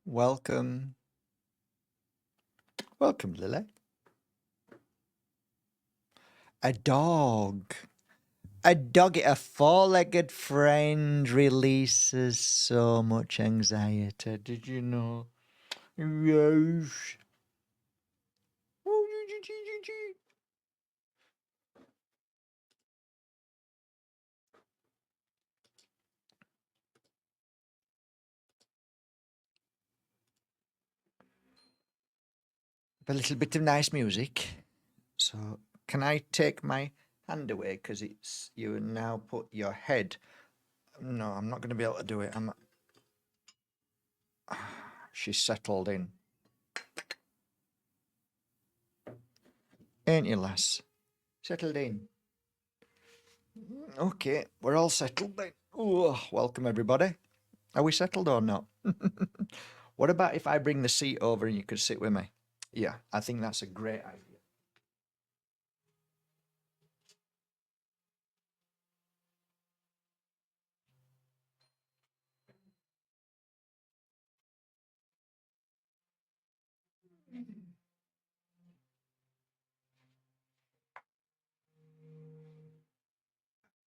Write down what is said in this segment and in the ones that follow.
Welcome. Welcome, Lily. A dog. A dog, a four-legged friend releases so much anxiety. Did you know? Yes. A little bit of nice music. So, can I take my hand away? Because it's you now put your head. No, I'm not going to be able to do it. She's settled in. Ain't you, lass? Settled in. Okay, we're all settled then. Oh, welcome everybody. Are we settled or not? What about if I bring the seat over and you could sit with me? Yeah, I think that's a great idea.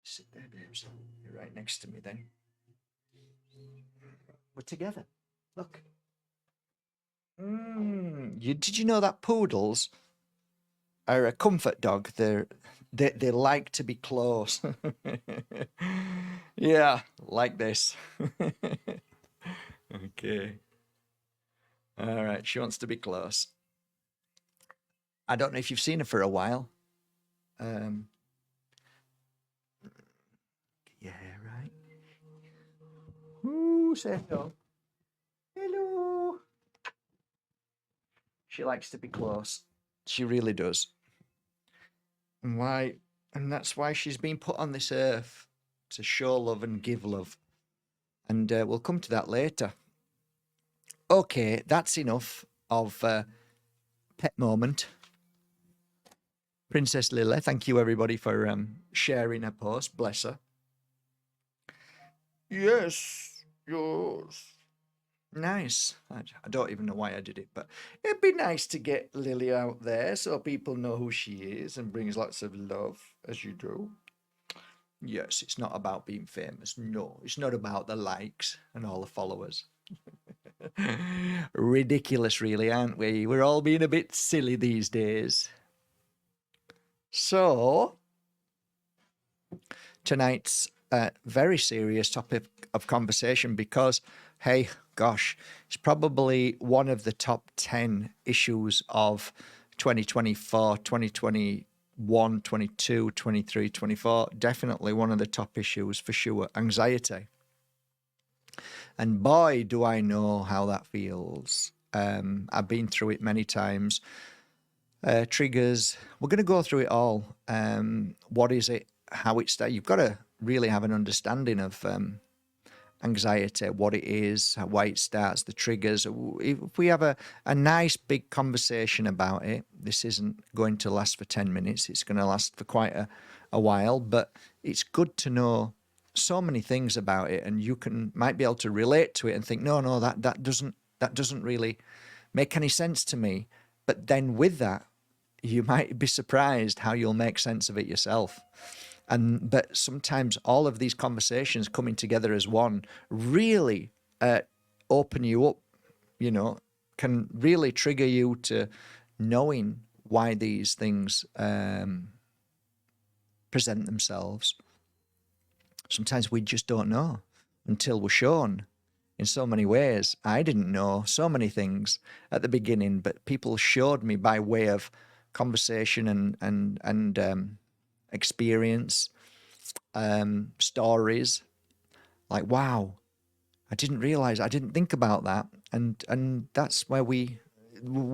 Sit there, babes. You're right next to me then. We're together. Look. Did you know that poodles are a comfort dog? They like to be close. Yeah, like this. Okay. All right, she wants to be close. I don't know if you've seen her for a while. Yeah, right. Ooh, say hello. Hello. She likes to be close. She really does. And why? And that's why she's been put on this earth to show love and give love. And we'll come to that later. Okay, that's enough of pet moment. Princess Lily, thank you everybody for sharing her post. Bless her. Yes, yours. Nice. I don't even know why I did it, but it'd be nice to get Lily out there so people know who she is and brings lots of love, as you do. Yes, it's not about being famous. No, it's not about the likes and all the followers. Ridiculous, really, aren't we? We're all being a bit silly these days. So, tonight's a very serious topic of conversation because, hey, gosh, it's probably one of the top 10 issues of 2024, 2021, 22, 23, 24. Definitely one of the top issues for sure. Anxiety. And boy, do I know how that feels. I've been through it many times. Triggers. We're going to go through it all. What is it? How it starts? You've got to really have an understanding of anxiety, what it is, why it starts, the triggers. If we have a nice big conversation about it, this isn't going to last for 10 minutes. It's going to last for quite a while, but it's good to know so many things about it, and you might be able to relate to it and think, no, that doesn't really make any sense to me. But then with that, you might be surprised how you'll make sense of it yourself. But sometimes all of these conversations coming together as one really open you up, can really trigger you to knowing why these things present themselves. Sometimes we just don't know until we're shown in so many ways. I didn't know so many things at the beginning, but people showed me by way of conversation and experience, stories. Like, wow, I didn't realize, I didn't think about that, and that's where we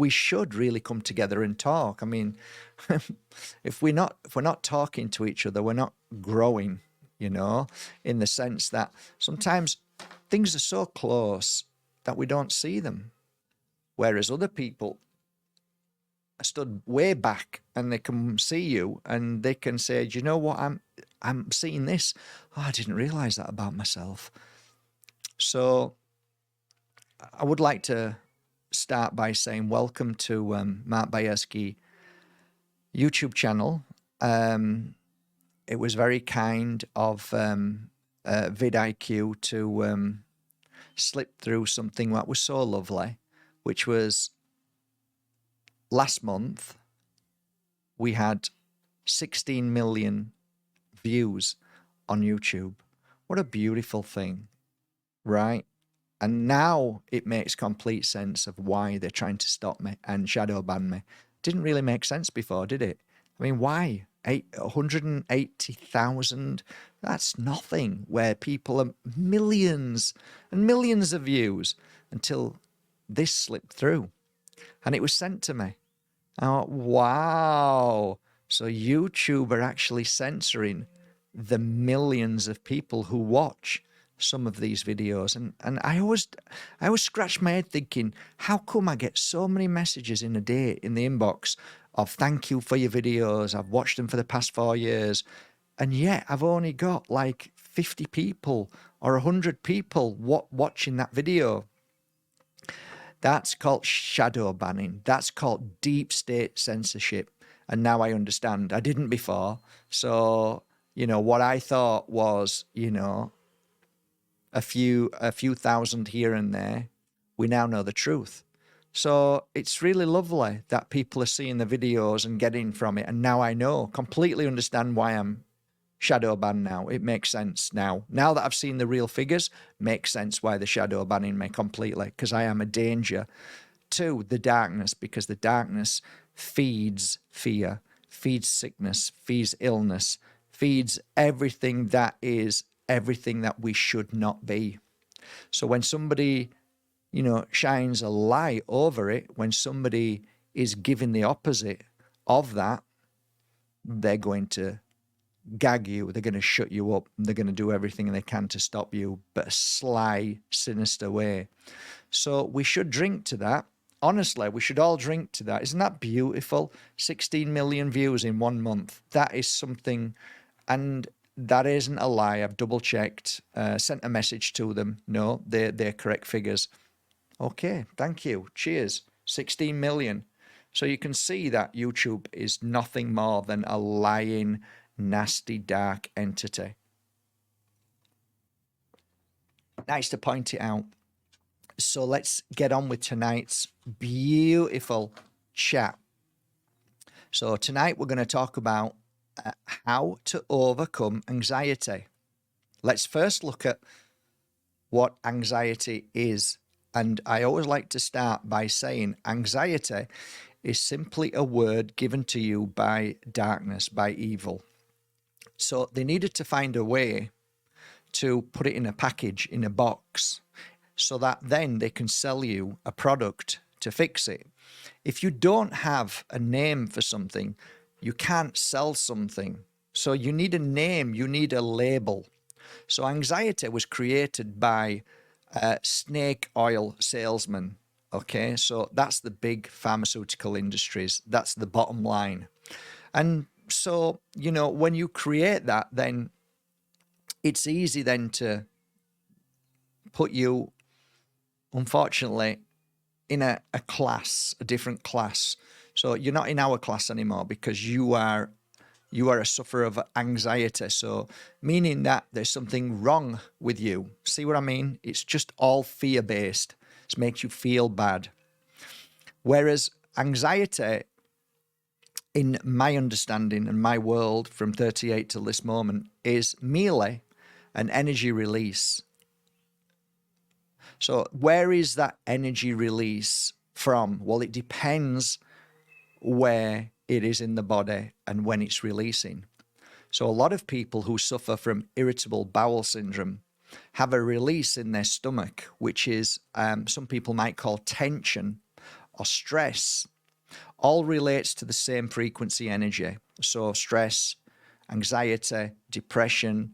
should really come together and talk. I mean, if we're not talking to each other, we're not growing. In the sense that sometimes things are so close that we don't see them, whereas other people stood way back and they can see you and they can say, do you know what, I'm seeing this. Oh, I didn't realize that about myself. So I would like to start by saying welcome to Mark Bajerski YouTube channel. It was very kind of vidIQ to slip through something that was so lovely, which was last month we had 16 million views on YouTube. What a beautiful thing, right? And now it makes complete sense of why they're trying to stop me and shadow ban me. Didn't really make sense before, did it? I mean, why? 180,000? That's nothing, where people are millions and millions of views, until this slipped through. And it was sent to me. I thought, wow. So YouTube are actually censoring the millions of people who watch some of these videos. And I always scratch my head thinking, how come I get so many messages in a day in the inbox of thank you for your videos, I've watched them for the past 4 years, and yet I've only got like 50 people or 100 people watching that video? That's called shadow banning. That's called deep state censorship. And now I understand. I didn't before. So, what I thought was, a few thousand here and there, we now know the truth. So it's really lovely that people are seeing the videos and getting from it. And now I completely understand why I'm shadow banned now. It makes sense now. Now that I've seen the real figures, makes sense why they're shadow banning me completely, because I am a danger to the darkness, because the darkness feeds fear, feeds sickness, feeds illness, feeds everything that is everything that we should not be. So when somebody, shines a light over it, when somebody is giving the opposite of that, they're going to gag you, they're going to shut you up, they're going to do everything they can to stop you, but a sly, sinister way. So we should drink to that. Honestly, we should all drink to that. Isn't that beautiful? 16 million views in 1 month. That is something, and that isn't a lie. I've double checked, sent a message to them. No, they're correct figures. Okay, thank you. Cheers. 16 million. So you can see that YouTube is nothing more than a lying, nasty, dark entity. Nice to point it out. So let's get on with tonight's beautiful chat. So tonight we're going to talk about how to overcome anxiety. Let's first look at what anxiety is. And I always like to start by saying anxiety is simply a word given to you by darkness, by evil. So they needed to find a way to put it in a package, in a box, so that then they can sell you a product to fix it. If you don't have a name for something, you can't sell something. So you need a name, you need a label. So anxiety was created by snake oil salesmen. Okay, so that's the big pharmaceutical industries. That's the bottom line. And so, when you create that, then it's easy then to put you, unfortunately, in a class, a different class. So you're not in our class anymore because you are a sufferer of anxiety. So meaning that there's something wrong with you. See what I mean? It's just all fear-based. It makes you feel bad. Whereas anxiety, in my understanding and my world from 38 till this moment, is merely an energy release. So where is that energy release from? Well, it depends where it is in the body and when it's releasing. So a lot of people who suffer from irritable bowel syndrome have a release in their stomach, which is some people might call tension or stress. All relates to the same frequency energy. So stress, anxiety, depression,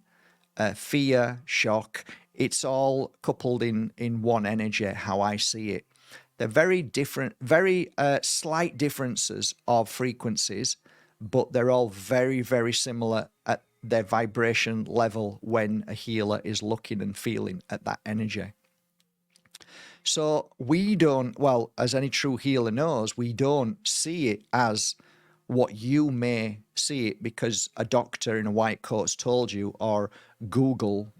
fear, shock, it's all coupled in one energy, how I see it. They're very different, very slight differences of frequencies, but they're all very, very similar at their vibration level when a healer is looking and feeling at that energy. So we don't, well, as any true healer knows, we don't see it as what you may see it because a doctor in a white coat's told you, or Google,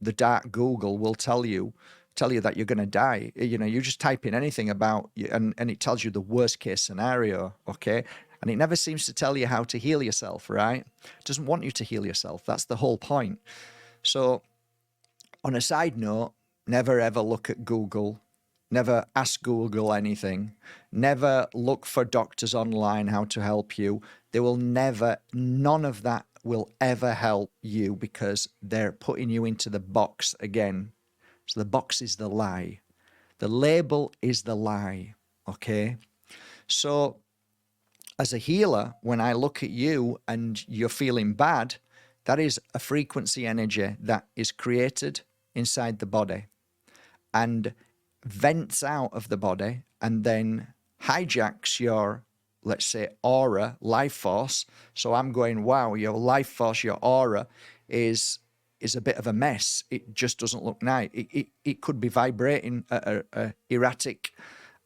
the dark Google will tell you that you're going to die. You know, you just type in anything about you and it tells you the worst case scenario, okay? And it never seems to tell you how to heal yourself, right? It doesn't want you to heal yourself. That's the whole point. So on a side note, never ever look at Google. Never ask Google anything. Never look for doctors online how to help you. They will never, none of that will ever help you because they're putting you into the box again. So the box is the lie. The label is the lie. Okay? So as a healer, when I look at you and you're feeling bad, that is a frequency energy that is created inside the body and vents out of the body and then hijacks your, let's say, aura, life force. So I'm going, wow, your life force, your aura is a bit of a mess. It just doesn't look nice. It could be vibrating at a erratic.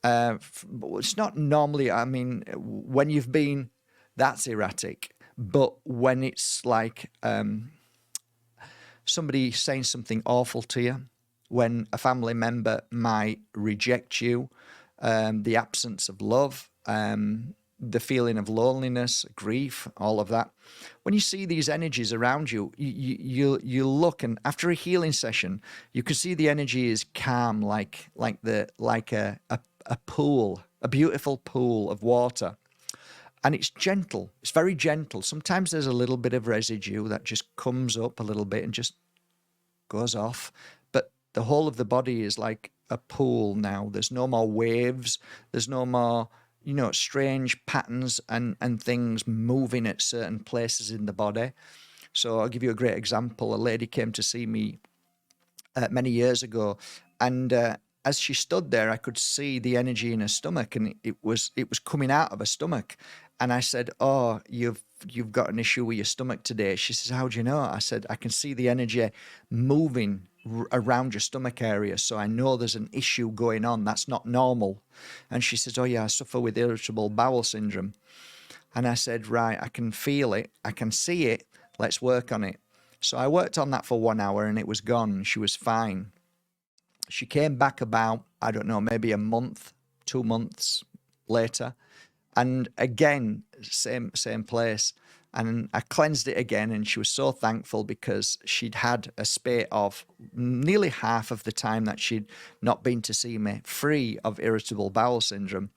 It's not normally. I mean, when you've been, that's erratic. But when it's like somebody saying something awful to you, when a family member might reject you, the absence of love, the feeling of loneliness, grief, all of that. When you see these energies around you, you look, and after a healing session, you can see the energy is calm, like a pool, a beautiful pool of water. And it's gentle. It's very gentle. Sometimes there's a little bit of residue that just comes up a little bit and just goes off. But the whole of the body is like a pool now. There's no more waves. There's no more, strange patterns and things moving at certain places in the body. So I'll give you a great example. A lady came to see me many years ago, and as she stood there, I could see the energy in her stomach, and it was coming out of her stomach. And I said, "Oh, you've got an issue with your stomach today." She says, "How do you know?" I said, "I can see the energy moving around your stomach area, so I know there's an issue going on. That's not normal." And she says, "Oh yeah, I suffer with irritable bowel syndrome." And I said, "Right, I can feel it. I can see it. Let's work on it." So I worked on that for 1 hour and it was gone. She was fine. She came back about, I don't know, maybe a month, 2 months later. And again, same place. And I cleansed it again, and she was so thankful because she'd had a spate of nearly half of the time that she'd not been to see me free of irritable bowel syndrome.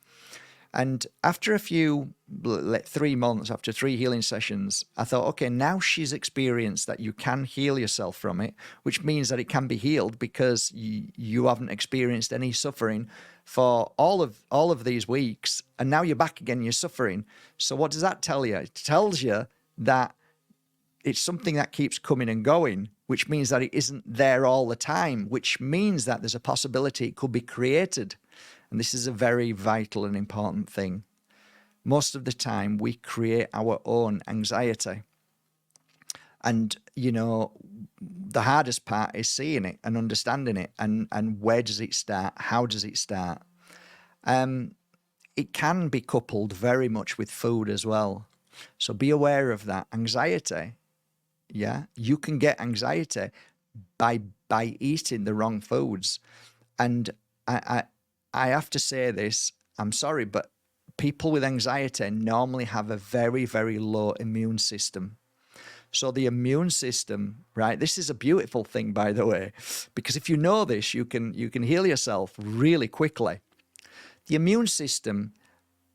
And after 3 months, after 3 healing sessions, I thought, okay, now she's experienced that you can heal yourself from it, which means that it can be healed because you haven't experienced any suffering for all of these weeks, and now you're back again, you're suffering. So what does that tell you? It tells you that it's something that keeps coming and going, which means that it isn't there all the time, which means that there's a possibility it could be created. And this is a very vital and important thing. Most of the time, we create our own anxiety. And, the hardest part is seeing it and understanding it. And where does it start? How does it start? It can be coupled very much with food as well. So be aware of that. Anxiety, yeah, you can get anxiety by eating the wrong foods. And I have to say this, I'm sorry, but people with anxiety normally have a very, very low immune system. So the immune system, right? This is a beautiful thing, by the way, because if you know this, you can heal yourself really quickly. The immune system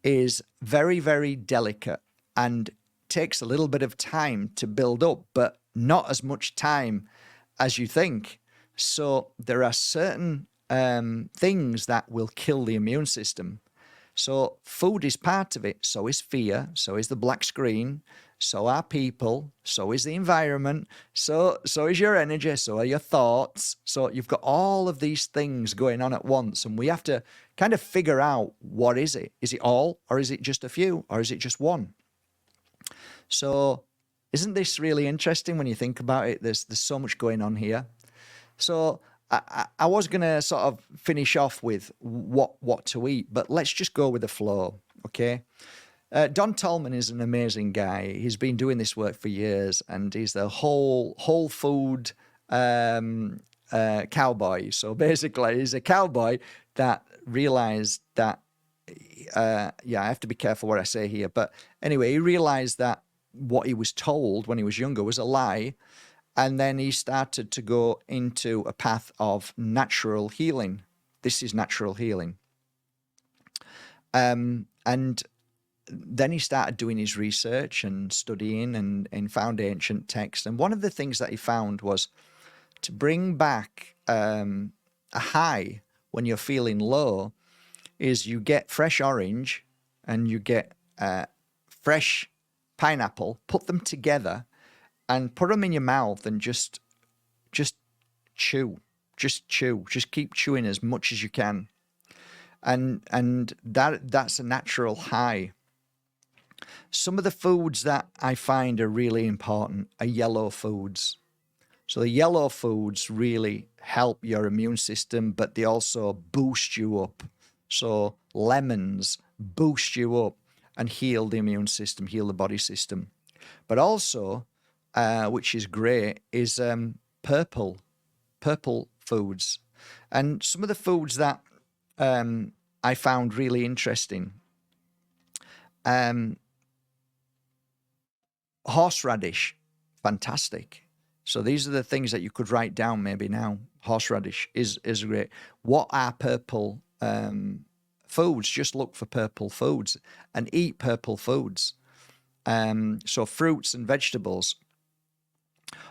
is very, very delicate and takes a little bit of time to build up, but not as much time as you think. So there are certain things that will kill the immune system. So food is part of it. So is fear. So is the black screen. So are people. So is the environment. So is your energy. So are your thoughts. So you've got all of these things going on at once, and we have to kind of figure out, what is it? Is it all, or is it just a few, or is it just one? So isn't this really interesting when you think about it? There's so much going on here. So I was going to sort of finish off with what to eat, but let's just go with the flow, okay? Don Tolman is an amazing guy. He's been doing this work for years, and he's the whole food cowboy. So basically, he's a cowboy that realized that. Yeah, I have to be careful what I say here, but anyway, he realized that what he was told when he was younger was a lie, and then he started to go into a path of natural healing. This is natural healing, and then he started doing his research and studying and found ancient texts. And one of the things that he found was to bring back a high when you're feeling low is you get fresh orange and you get fresh pineapple, put them together and put them in your mouth and just chew. Just keep chewing as much as you can. And that's a natural high. Some of the foods that I find are really important are yellow foods. So the yellow foods really help your immune system, but they also boost you up. So lemons boost you up and heal the immune system, heal the body system. But also, which is great, is purple foods. And some of the foods that I found really interesting. Horseradish, fantastic. So these are the things that you could write down maybe now. Horseradish is great. What are purple foods? Just look for purple foods and eat purple foods. So fruits and vegetables.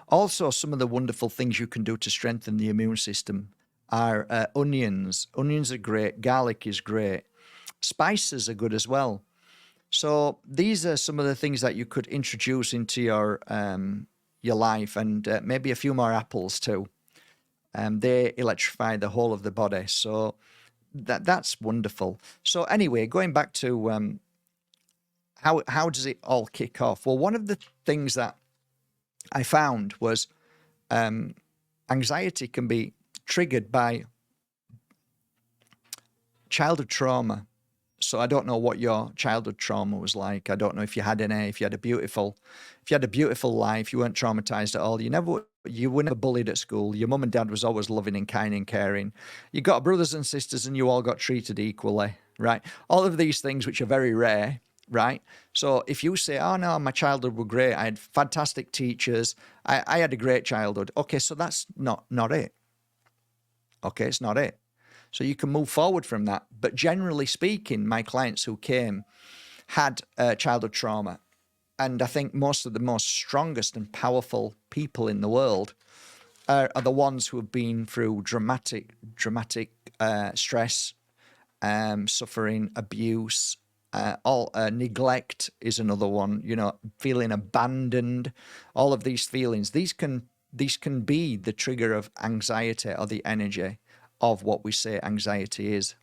Also, some of the wonderful things you can do to strengthen the immune system are onions. Onions are great. Garlic is great. Spices are good as well. So these are some of the things that you could introduce into your life, and maybe a few more apples too. They electrify the whole of the body. So that's wonderful. So anyway, going back to how does it all kick off? Well, one of the things that I found was anxiety can be triggered by childhood trauma. So I don't know what your childhood trauma was like. I don't know if you had any, if you had a beautiful life, you weren't traumatized at all. You were never bullied at school. Your mum and dad was always loving and kind and caring. You got brothers and sisters and you all got treated equally, right? All of these things which are very rare, right? So if you say, oh no, my childhood was great. I had fantastic teachers. I had a great childhood. Okay, so that's not it. Okay, it's not it. So you can move forward from that. But generally speaking, my clients who came had childhood trauma. And I think most of the most strongest and powerful people in the world are the ones who have been through dramatic stress, suffering, abuse, neglect is another one, feeling abandoned, all of these feelings. These can be the trigger of anxiety or the energy of what we say anxiety is.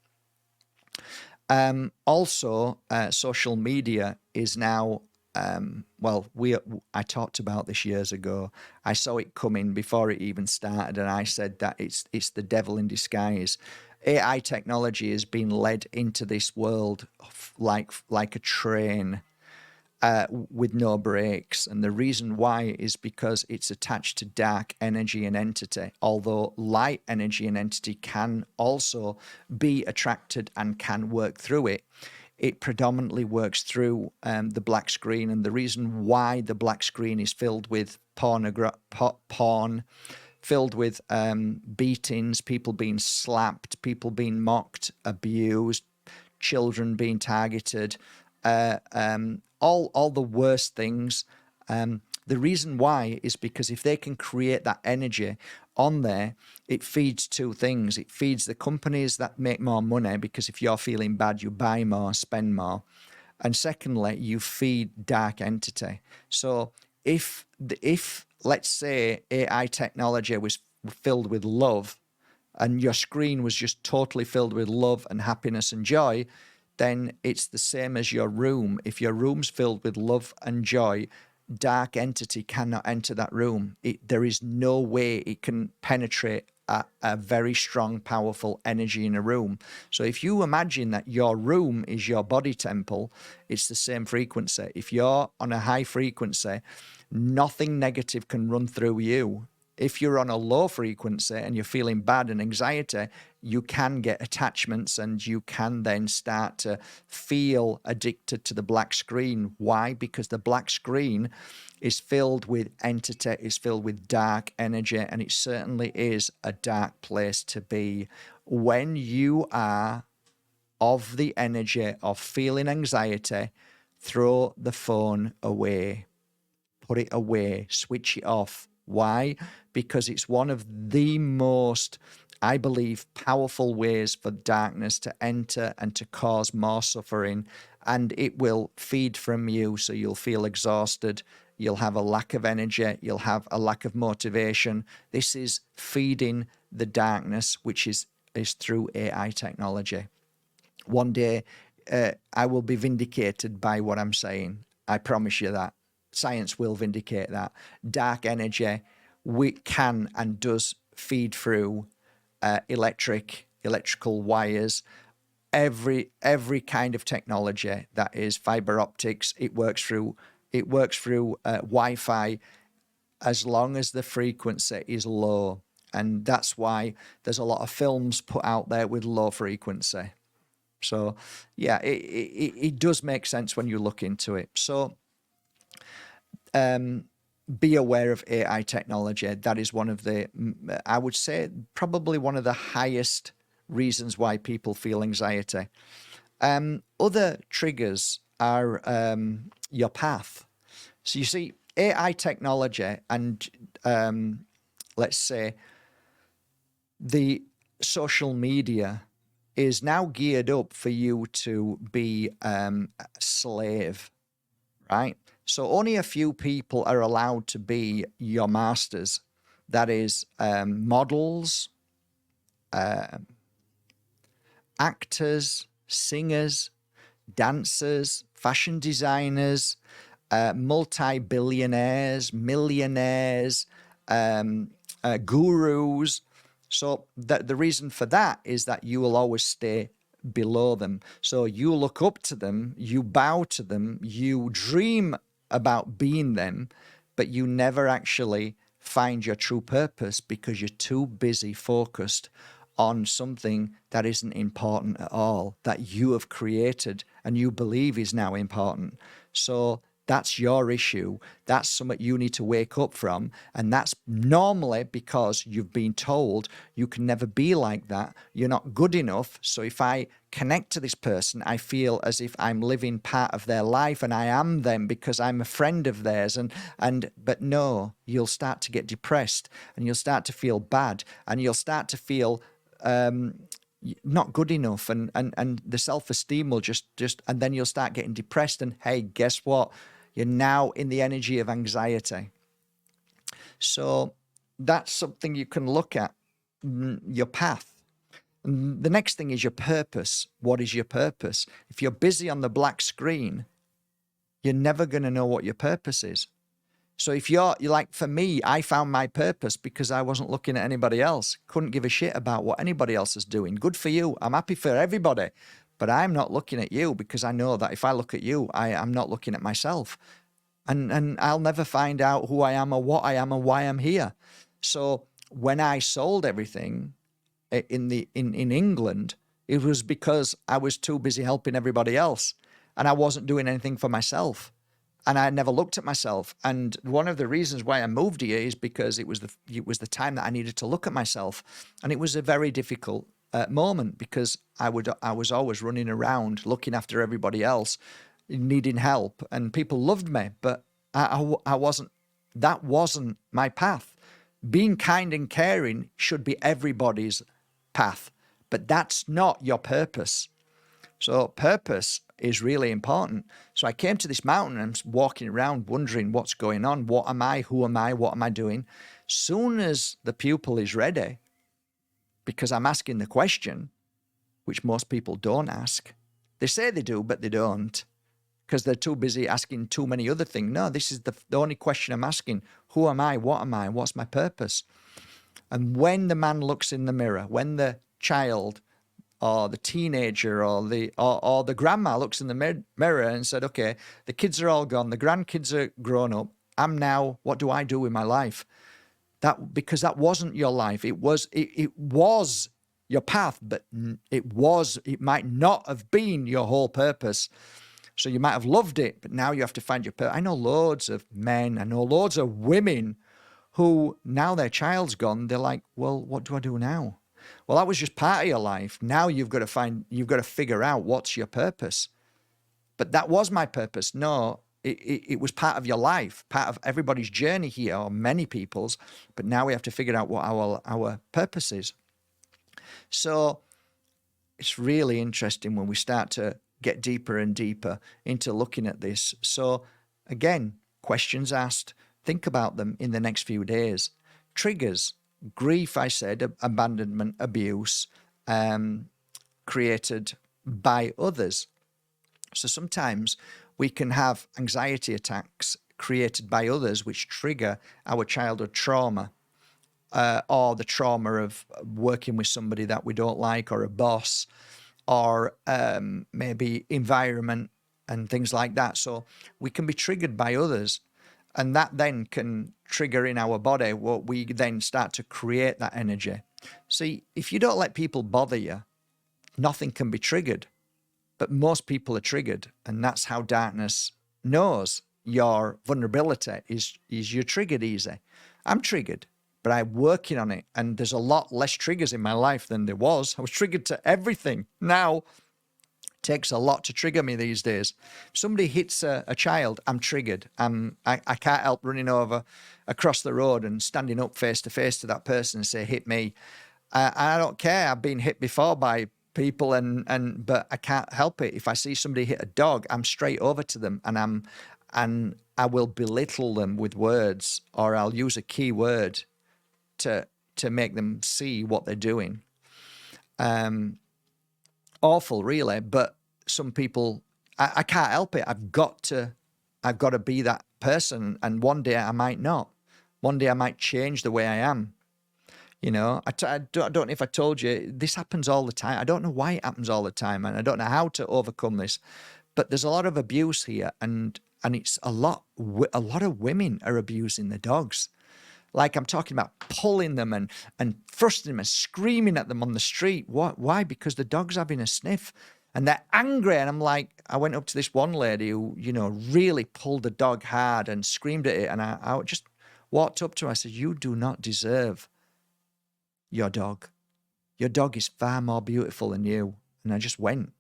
Also, social media is now, I talked about this years ago. I saw it coming before it even started, and I said that it's the devil in disguise. AI technology has been led into this world like a train. With no brakes. And the reason why is because it's attached to dark energy and entity, although light energy and entity can also be attracted and can work through it. It predominantly works through the black screen. And the reason why the black screen is filled with porn, filled with beatings, people being slapped, people being mocked, abused, children being targeted, all the worst things. The reason why is because if they can create that energy on there, it feeds two things. It feeds the companies that make more money, because if you're feeling bad, you buy more, spend more. And secondly, you feed dark entity. So if let's say AI technology was filled with love and your screen was just totally filled with love and happiness and joy, then it's the same as your room. If your room's filled with love and joy, dark entity cannot enter that room. There is no way it can penetrate a very strong, powerful energy in a room. So if you imagine that your room is your body temple, it's the same frequency. If you're on a high frequency, nothing negative can run through you. If you're on a low frequency and you're feeling bad and anxiety, you can get attachments and you can then start to feel addicted to the black screen. Why? Because the black screen is filled with entity, is filled with dark energy, and it certainly is a dark place to be. When you are of the energy of feeling anxiety, throw the phone away. Put it away, switch it off. Why? Because it's one of the most, I believe, powerful ways for darkness to enter and to cause more suffering. And it will feed from you, so you'll feel exhausted. You'll have a lack of energy. You'll have a lack of motivation. This is feeding the darkness, which is through AI technology. One day, I will be vindicated by what I'm saying. I promise you that. Science will vindicate that. Dark energy can and does feed through electrical wires, every kind of technology that is fiber optics. It works through Wi-Fi, as long as the frequency is low, and that's why there's a lot of films put out there with low frequency. So yeah, it does make sense when you look into it. So be aware of AI technology. That is one of the, I would say, probably one of the highest reasons why people feel anxiety. Other triggers are your path. So you see, AI technology and let's say the social media is now geared up for you to be a slave, right? So only a few people are allowed to be your masters. That is models, actors, singers, dancers, fashion designers, multi-billionaires, millionaires, gurus. So the reason for that is that you will always stay below them. So you look up to them, you bow to them, you dream about being them, but you never actually find your true purpose because you're too busy focused on something that isn't important at all, that you have created and you believe is now important. So that's your issue. That's something you need to wake up from. And that's normally because you've been told you can never be like that. You're not good enough. So if I connect to this person, I feel as if I'm living part of their life and I am them because I'm a friend of theirs. But no, you'll start to get depressed and you'll start to feel bad and you'll start to feel not good enough, and the self-esteem will just and then you'll start getting depressed, and hey, guess what? You're now in the energy of anxiety. So that's something you can look at, your path. And the next thing is your purpose. What is your purpose? If you're busy on the black screen, you're never going to know what your purpose is. So if you're like, for me, I found my purpose because I wasn't looking at anybody else. Couldn't give a shit about what anybody else is doing. Good for you. I'm happy for everybody. But I'm not looking at you because I know that if I look at you, I'm not looking at myself. And I'll never find out who I am or what I am and why I'm here. So when I sold everything in England, it was because I was too busy helping everybody else. And I wasn't doing anything for myself. And I never looked at myself. And one of the reasons why I moved here is because it was the time that I needed to look at myself. And it was a very difficult moment because I was always running around looking after everybody else, needing help, and people loved me, but I wasn't. That wasn't my path. Being kind and caring should be everybody's path, but that's not your purpose. So purpose is really important. So I came to this mountain and I'm walking around wondering what's going on. What am I? Who am I? What am I doing? Soon as the pupil is ready, because I'm asking the question, which most people don't ask. They say they do, but they don't, because they're too busy asking too many other things. No, this is the only question I'm asking. Who am I? What am I? What's my purpose? And when the man looks in the mirror, when the child or the teenager or the grandma looks in the mirror and said, okay, the kids are all gone, the grandkids are grown up, I'm now, what do I do with my life? Because that wasn't your life. It was your path, but it might not have been your whole purpose. So you might have loved it, but now you have to find your purpose. I know loads of men, I know loads of women who now their child's gone, they're like, well, what do I do now? Well, that was just part of your life. Now you've got to figure out what's your purpose. But that was my purpose. No, it was part of your life, part of everybody's journey here, or many people's. But now we have to figure out what our purpose is. So it's really interesting when we start to get deeper and deeper into looking at this. So again, questions asked, think about them in the next few days. Triggers, grief, I said, abandonment, abuse, created by others. So sometimes we can have anxiety attacks created by others, which trigger our childhood trauma, or the trauma of working with somebody that we don't like, or a boss, or maybe environment and things like that. So we can be triggered by others, and that then can trigger in our body what we then start to create that energy. See, if you don't let people bother you, nothing can be triggered. But most people are triggered, and that's how darkness knows your vulnerability is you're triggered easy. I'm triggered, but I'm working on it, and there's a lot less triggers in my life than there was. I was triggered to everything. Now, it takes a lot to trigger me these days. If somebody hits a child, I'm triggered. I can't help running over across the road and standing up face to face to that person and say, hit me. I don't care. I've been hit before by people but I can't help it. If I see somebody hit a dog, I'm straight over to them and I will belittle them with words, or I'll use a key word to make them see what they're doing. Awful, really, but some people, I can't help it. I've got to be that person, and one day I might not. One day I might change the way I am. You know, I don't know if I told you, this happens all the time. I don't know why it happens all the time, and I don't know how to overcome this. But there's a lot of abuse here, and it's a lot of women are abusing the dogs. Like, I'm talking about pulling them and thrusting them and screaming at them on the street. What? Why? Because the dog's having a sniff and they're angry. And I'm like, I went up to this one lady who, you know, really pulled the dog hard and screamed at it. And I just walked up to her. I said, you do not deserve your dog. Your dog is far more beautiful than you. And I just went,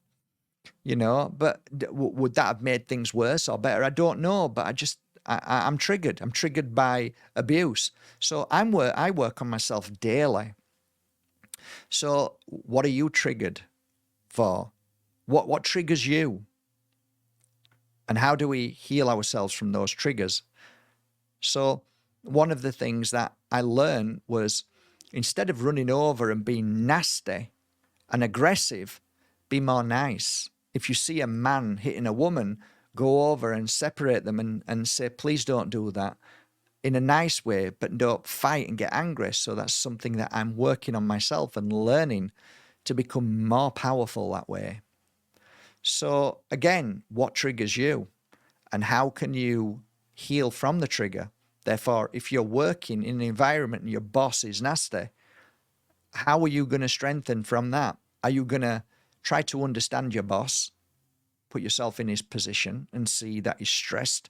you know, but would that have made things worse or better? I don't know, but I'm triggered. I'm triggered by abuse. So I work on myself daily. So what are you triggered for? What triggers you? And how do we heal ourselves from those triggers? So one of the things that I learned was, instead of running over and being nasty and aggressive, be more nice. If you see a man hitting a woman, go over and separate them and say, please don't do that, in a nice way, but don't fight and get angry. So that's something that I'm working on myself and learning to become more powerful that way. So again, what triggers you, and how can you heal from the trigger? Therefore, if you're working in an environment and your boss is nasty, how are you going to strengthen from that? Are you going to try to understand your boss, put yourself in his position and see that he's stressed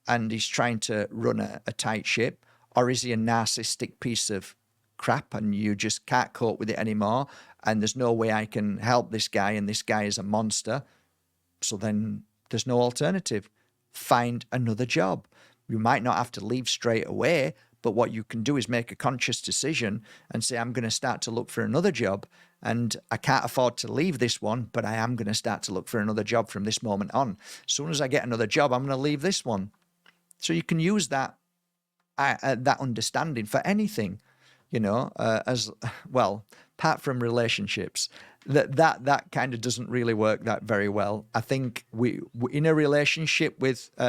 and he's trying to run a tight ship? Or is he a narcissistic piece of crap and you just can't cope with it anymore, and there's no way I can help this guy, and this guy is a monster? So then there's no alternative. Find another job. You might not have to leave straight away, but what you can do is make a conscious decision and say, I'm going to start to look for another job, and I can't afford to leave this one, but I am going to start to look for another job from this moment on. As soon as I get another job, I'm going to leave this one. So you can use that understanding for anything, you know, as well, apart from relationships. That kind of doesn't really work that very well. I think we in a relationship with, you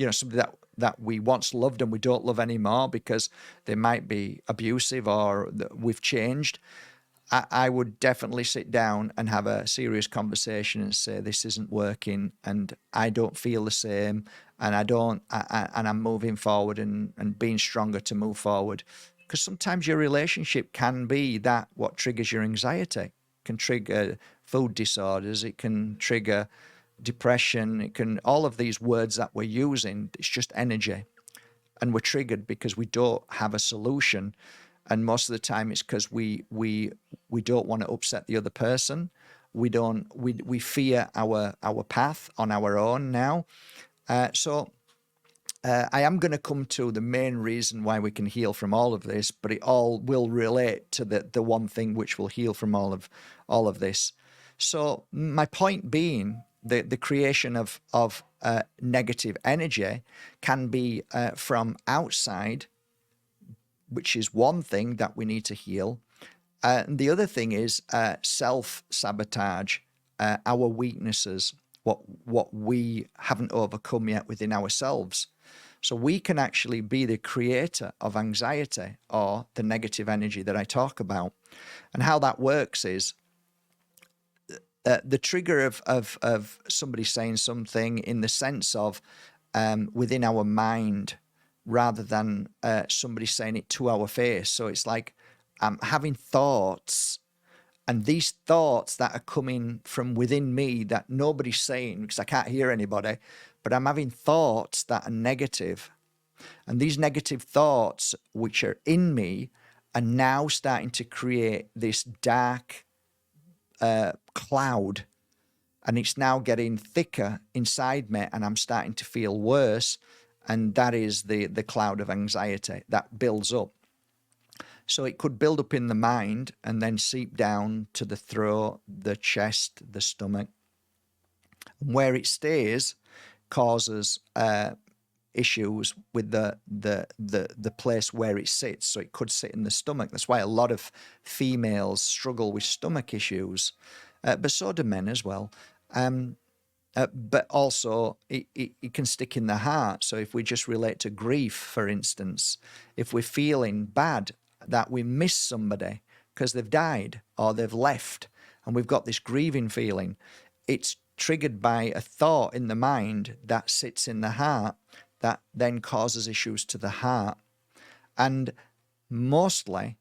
know, somebody that that we once loved and we don't love anymore because they might be abusive or we've changed, I would definitely sit down and have a serious conversation and say, this isn't working and I don't feel the same, and and I'm moving forward and being stronger to move forward. Because sometimes your relationship can be that what triggers your anxiety. It can trigger food disorders, it can trigger depression, it can, all of these words that we're using, it's just energy. And we're triggered because we don't have a solution, and most of the time it's because we don't want to upset the other person. We fear our path on our own now. I am going to come to the main reason why we can heal from all of this, but it all will relate to the one thing which will heal from all of this. So my point being, the creation of negative energy can be from outside, which is one thing that we need to heal. And the other thing is self-sabotage, our weaknesses, what we haven't overcome yet within ourselves. So we can actually be the creator of anxiety or the negative energy that I talk about. And how that works is the trigger of somebody saying something in the sense of within our mind, rather than somebody saying it to our face. So it's like I'm having thoughts, and these thoughts that are coming from within me that nobody's saying because I can't hear anybody, but I'm having thoughts that are negative. And these negative thoughts, which are in me, are now starting to create this dark cloud. And it's now getting thicker inside me, and I'm starting to feel worse. And that is the cloud of anxiety that builds up. So it could build up in the mind and then seep down to the throat, the chest, the stomach. Where it stays causes issues with the place where it sits. So it could sit in the stomach. That's why a lot of females struggle with stomach issues, but so do men as well. But also it can stick in the heart. So if we just relate to grief, for instance, if we're feeling bad that we miss somebody because they've died or they've left, and we've got this grieving feeling, it's triggered by a thought in the mind that sits in the heart that then causes issues to the heart. And mostly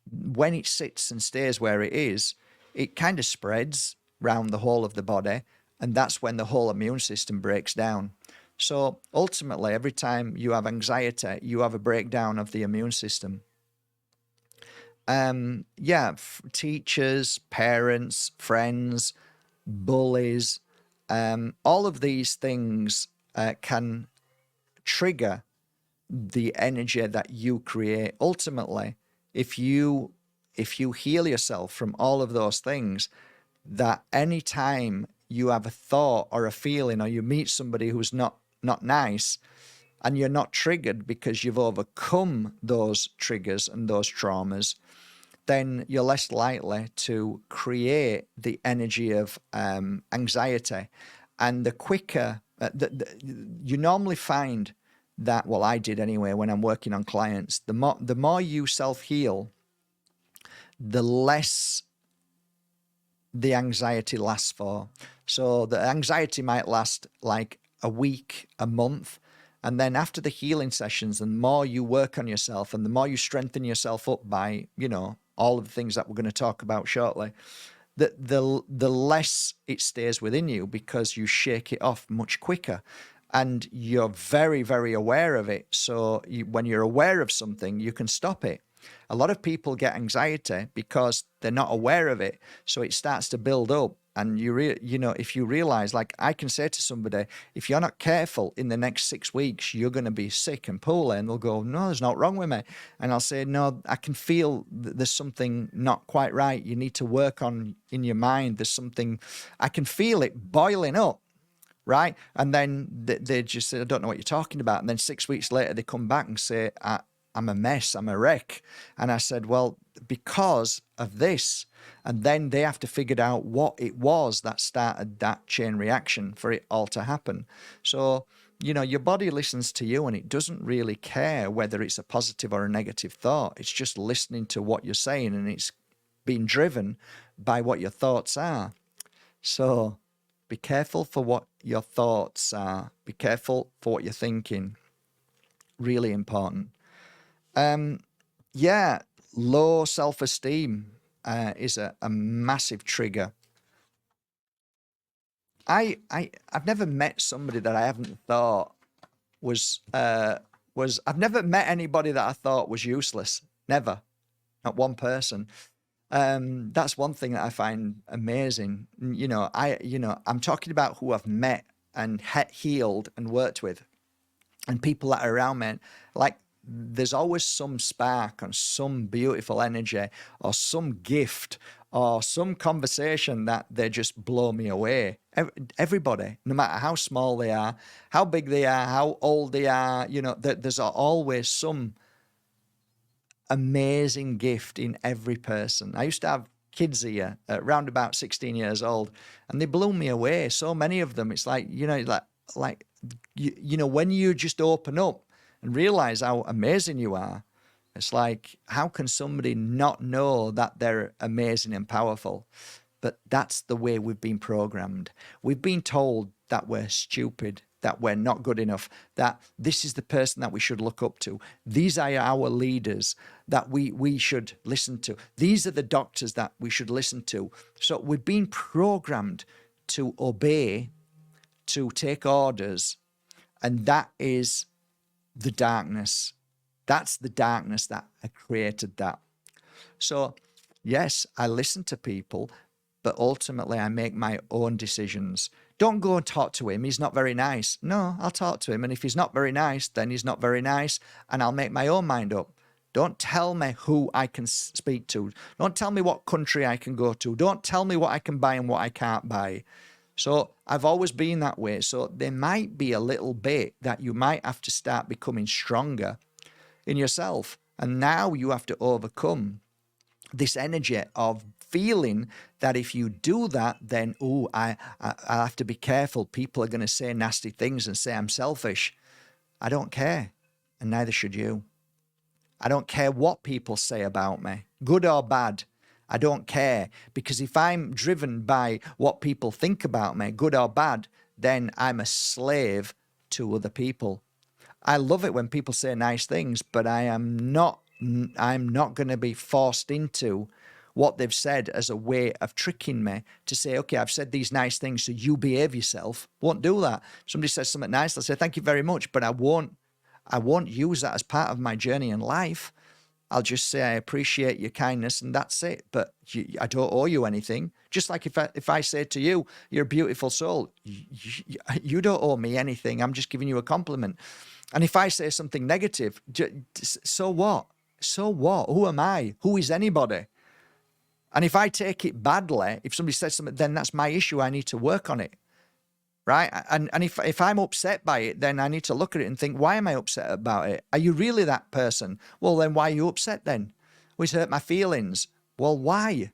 when it sits and stays where it is, it kind of spreads around the whole of the body, and that's when the whole immune system breaks down. So ultimately, every time you have anxiety, you have a breakdown of the immune system. Teachers, parents, friends, bullies, all of these things can trigger the energy that you create. Ultimately, if you heal yourself from all of those things, that any time you have a thought or a feeling, or you meet somebody who's not nice, and you're not triggered because you've overcome those triggers and those traumas, then you're less likely to create the energy of anxiety. And the quicker, you normally find that, well, I did anyway, when I'm working on clients, the more you self-heal, the less the anxiety lasts for. So the anxiety might last like a week, a month. And then after the healing sessions, and the more you work on yourself and the more you strengthen yourself up by, all of the things that we're going to talk about shortly, the less it stays within you, because you shake it off much quicker. And you're very, very aware of it. So when you're aware of something, you can stop it. A lot of people get anxiety because they're not aware of it. So it starts to build up. And if you realize, like I can say to somebody, if you're not careful in the next 6 weeks, you're going to be sick and poorly. And they'll go, no, there's not wrong with me. And I'll say, no, I can feel there's something not quite right. You need to work on in your mind. There's something, I can feel it boiling up. Right. And then they just say, I don't know what you're talking about. And then 6 weeks later, they come back and say, I'm a mess. I'm a wreck. And I said, well, because of this. And then they have to figure out what it was that started that chain reaction for it all to happen. So your body listens to you and it doesn't really care whether it's a positive or a negative thought. It's just listening to what you're saying, and it's being driven by what your thoughts are. So be careful for what your thoughts are. Be careful for what you're thinking. Really important. Yeah, low self-esteem is a massive trigger. I've never met somebody that I haven't thought was I've never met anybody that I thought was useless. Never. Not one person. That's one thing that I find amazing. I'm talking about who I've met and healed and worked with, and people that are around me. Like, there's always some spark and some beautiful energy or some gift or some conversation that they just blow me away. Everybody, no matter how small they are, how big they are, how old they are, there's always some amazing gift in every person. I used to have kids here around about 16 years old, and they blew me away. So many of them. It's like, when you just open up and realize how amazing you are, it's like, how can somebody not know that they're amazing and powerful? But that's the way we've been programmed. We've been told that we're stupid, that we're not good enough, that this is the person that we should look up to. These are our leaders that we should listen to. These are the doctors that we should listen to. So we've been programmed to obey, to take orders, and that is the darkness. That's the darkness that created that. So, yes, I listen to people, but ultimately I make my own decisions. Don't go and talk to him. He's not very nice. No, I'll talk to him. And if he's not very nice, then he's not very nice, and I'll make my own mind up. Don't tell me who I can speak to. Don't tell me what country I can go to. Don't tell me what I can buy and what I can't buy. So I've always been that way. So there might be a little bit that you might have to start becoming stronger in yourself. And now you have to overcome this energy of feeling that if you do that, then, I have to be careful. People are going to say nasty things and say I'm selfish. I don't care. And neither should you. I don't care what people say about me, good or bad. I don't care, because if I'm driven by what people think about me, good or bad, then I'm a slave to other people. I love it when people say nice things, but I'm not going to be forced into what they've said as a way of tricking me to say, okay, I've said these nice things, so you behave yourself. Won't do that. Somebody says something nice, I'll say, thank you very much, but I won't use that as part of my journey in life. I'll just say, I appreciate your kindness, and that's it. But I don't owe you anything. Just like if I say to you, you're a beautiful soul, you don't owe me anything. I'm just giving you a compliment. And if I say something negative, so what? So what? Who am I? Who is anybody? And if I take it badly, if somebody says something, then that's my issue. I need to work on it. Right? And if I'm upset by it, then I need to look at it and think, why am I upset about it? Are you really that person? Well, then why are you upset then? Well, it's hurt my feelings. Well, why?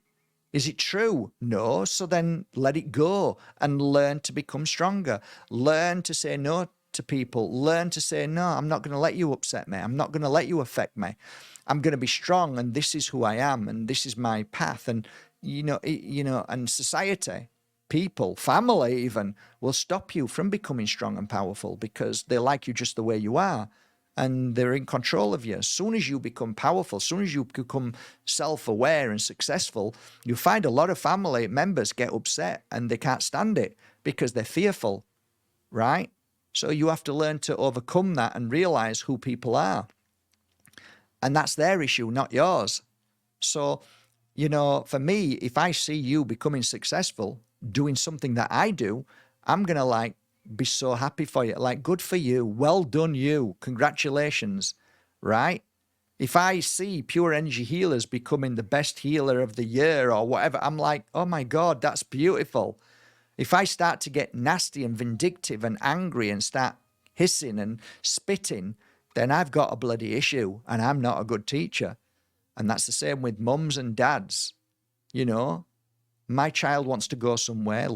Is it true? No. So then let it go and learn to become stronger. Learn to say no to people. Learn to say, no, I'm not going to let you upset me. I'm not going to let you affect me. I'm going to be strong, and this is who I am, and this is my path. And, and society, people, family even, will stop you from becoming strong and powerful because they like you just the way you are, and they're in control of you. As soon as you become powerful, as soon as you become self-aware and successful, you find a lot of family members get upset and they can't stand it because they're fearful, right? So you have to learn to overcome that and realize who people are. And that's their issue, not yours. So, for me, if I see you becoming successful, doing something that I do, I'm going to be so happy for you. Good for you. Well done, you. Congratulations. Right? If I see Pure Energy Healers becoming the best healer of the year or whatever, I'm like, oh my God, that's beautiful. If I start to get nasty and vindictive and angry and start hissing and spitting, then I've got a bloody issue and I'm not a good teacher. And that's the same with mums and dads. My child wants to go somewhere.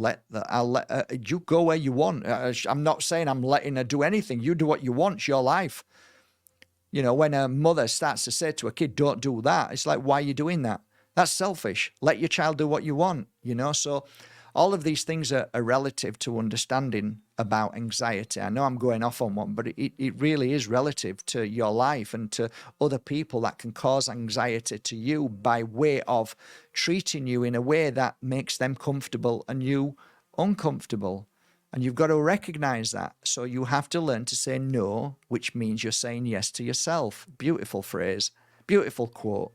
I'll let you go where you want. I'm not saying I'm letting her do anything. You do what you want. It's your life. You know, when a mother starts to say to a kid, don't do that, it's like, why are you doing that? That's selfish. Let your child do what you want, you know? So all of these things are relative to understanding about anxiety. I know I'm going off on one, but it really is relative to your life and to other people that can cause anxiety to you by way of treating you in a way that makes them comfortable and you uncomfortable. And you've got to recognize that. So you have to learn to say no, which means you're saying yes to yourself. Beautiful phrase, beautiful quote.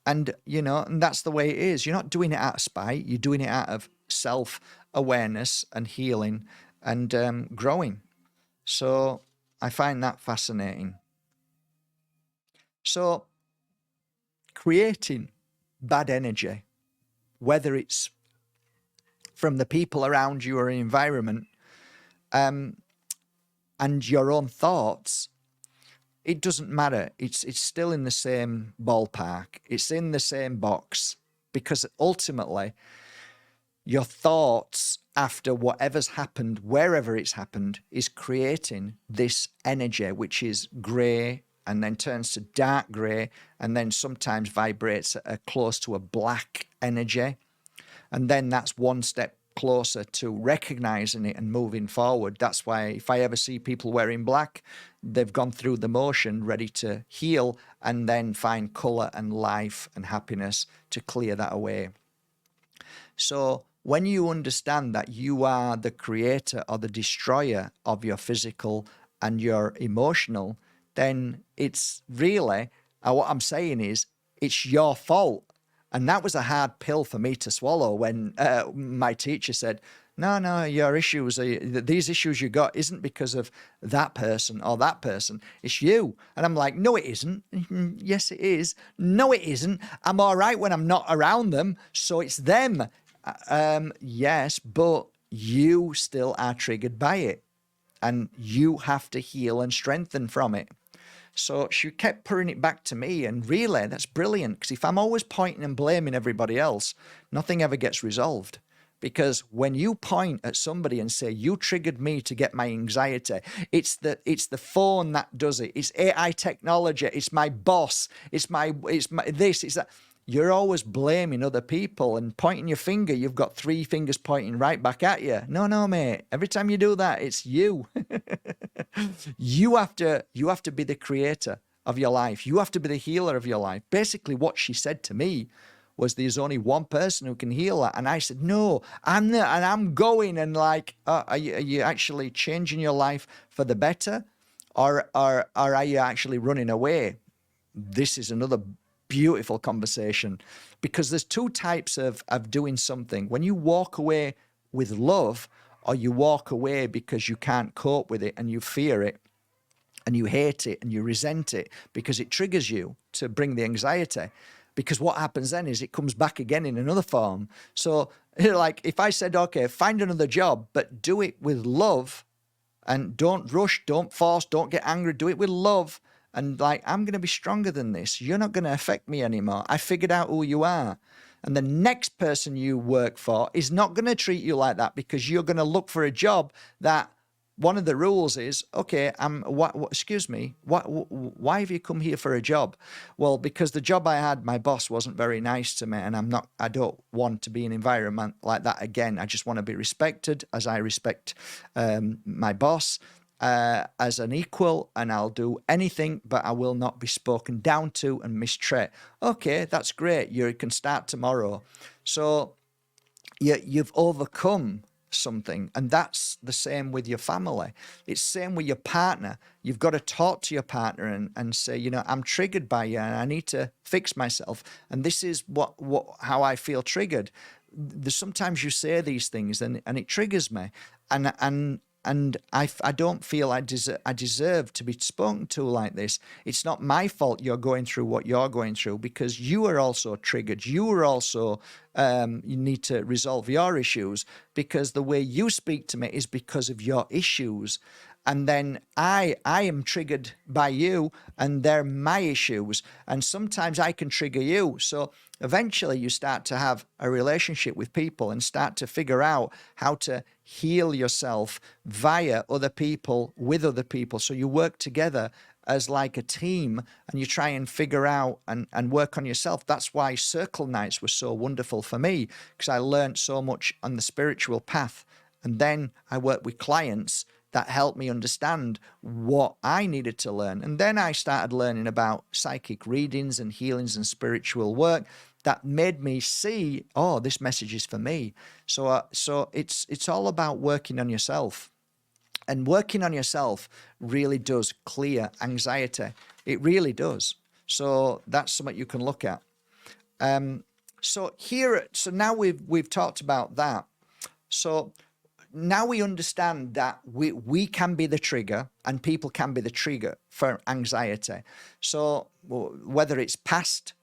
And, you know, and that's the way it is. You're not doing it out of spite. You're doing it out of self-awareness and healing and growing. So I find that fascinating. So creating bad energy, whether it's from the people around you or environment, and your own thoughts, it doesn't matter. It's still in the same ballpark. It's in the same box, because ultimately your thoughts after whatever's happened, wherever it's happened, is creating this energy, which is grey and then turns to dark grey and then sometimes vibrates close to a black energy. And then that's one step closer to recognizing it and moving forward. That's why if I ever see people wearing black, they've gone through the motion, ready to heal and then find color and life and happiness to clear that away. So when you understand that you are the creator or the destroyer of your physical and your emotional, then it's really, what I'm saying is, it's your fault. And that was a hard pill for me to swallow when my teacher said, no, your issues, these issues you got isn't because of that person or that person. It's you. And I'm like, no, it isn't. Yes, it is. No, it isn't. I'm all right when I'm not around them. So it's them. Yes, but you still are triggered by it. And you have to heal and strengthen from it. So she kept putting it back to me, and really, that's brilliant, because if I'm always pointing and blaming everybody else, nothing ever gets resolved. Because when you point at somebody and say, you triggered me to get my anxiety, it's the phone that does it, it's AI technology, it's my boss, it's my this, it's that. You're always blaming other people and pointing your finger. You've got three fingers pointing right back at you. No, mate. Every time you do that, it's you. You have to be the creator of your life. You have to be the healer of your life. Basically, what she said to me was, there's only one person who can heal that. And I said, no, I'm not. And I'm going, and like, are you actually changing your life for the better? Or are you actually running away? This is another beautiful conversation, because there's two types of doing something. When you walk away with love, or you walk away because you can't cope with it and you fear it and you hate it and you resent it because it triggers you to bring the anxiety. Because what happens then is it comes back again in another form. So like if I said, okay, find another job, but do it with love and don't rush, don't force, don't get angry, do it with love. And like, I'm going to be stronger than this. You're not going to affect me anymore. I figured out who you are. And the next person you work for is not going to treat you like that, because you're going to look for a job that one of the rules is, okay, excuse me, why have you come here for a job? Well, because the job I had, my boss wasn't very nice to me, and I don't want to be in an environment like that again. I just want to be respected as I respect my boss. As an equal, and I'll do anything, but I will not be spoken down to and mistreated. Okay, that's great. You can start tomorrow. So you've overcome something, and that's the same with your family. It's the same with your partner. You've got to talk to your partner and say, you know, I'm triggered by you and I need to fix myself. And this is how I feel triggered. Sometimes you say these things and it triggers me. And I don't feel I deserve to be spoken to like this. It's not my fault you're going through what you're going through, because you are also triggered. You are also, you need to resolve your issues, because the way you speak to me is because of your issues. and then I am triggered by you, and they're my issues, and sometimes I can trigger you. So eventually you start to have a relationship with people and start to figure out how to heal yourself via other people, with other people. So you work together as like a team, and you try and figure out and work on yourself. That's why circle nights were so wonderful for me, because I learned so much on the spiritual path. And then I worked with clients that helped me understand what I needed to learn. And then I started learning about psychic readings and healings and spiritual work that made me see, oh, this message is for me. So it's all about working on yourself. And working on yourself really does clear anxiety. It really does. So that's something you can look at. So now we've talked about that. So now we understand that we can be the trigger, and people can be the trigger for anxiety. So whether it's past,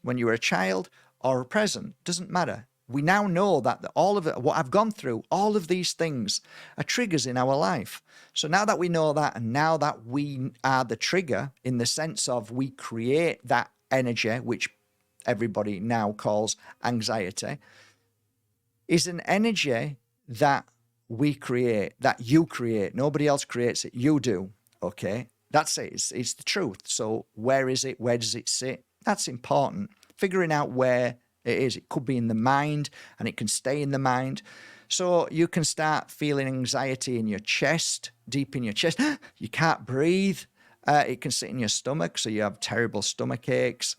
when you were a child, or present, doesn't matter. We now know that all of it, what I've gone through, all of these things are triggers in our life. So now that we know that, and now that we are the trigger in the sense of we create that energy, which everybody now calls anxiety, is an energy that we create, that you create. Nobody else creates it. You do. Okay. That's it. It's the truth. So where is it? Where does it sit? That's important. Figuring out where it is. It could be in the mind, and it can stay in the mind. So you can start feeling anxiety in your chest, deep in your chest. You can't breathe. It can sit in your stomach, so you have terrible stomach aches.